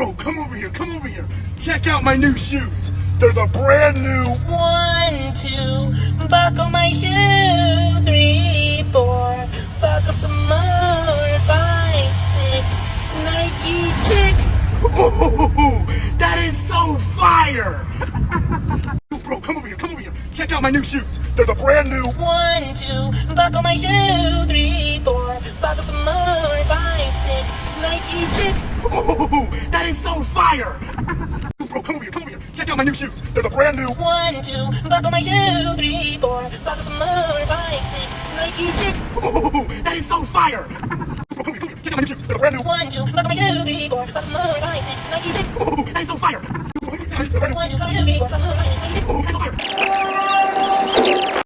Bro, come over here, come over here. Check out my new shoes. They're the brand new 1, 2, buckle my shoe. 3, 4, buckle some more. 5, 6, Nike kicks. Ooh, that is so fire! Bro, come over here, come over here. Check out my new shoes. They're the brand new 1, 2, buckle my shoe. 3, 4, buckle some more. 5, 6, Nike kicks. Ooh, that is so fire! Bro, come over here, come over here. Check out my new shoes. They're the brand new 1, 2, buckle my shoe. 3, 4, buckle some more. 5, 6, Nike kicks. Ooh, that is so fire! Bro, come over here, come over here. Check out my new shoes. They're the brand new 1, 2, buckle my shoe. 3, 4, buckle some more. 5, 6, Nike kicks. Ooh, that is so fire! Bro, come over here, check out my new shoes. They're the brand new 1, 2, buckle my shoe. 3, 4, buckle some more. 5, 6,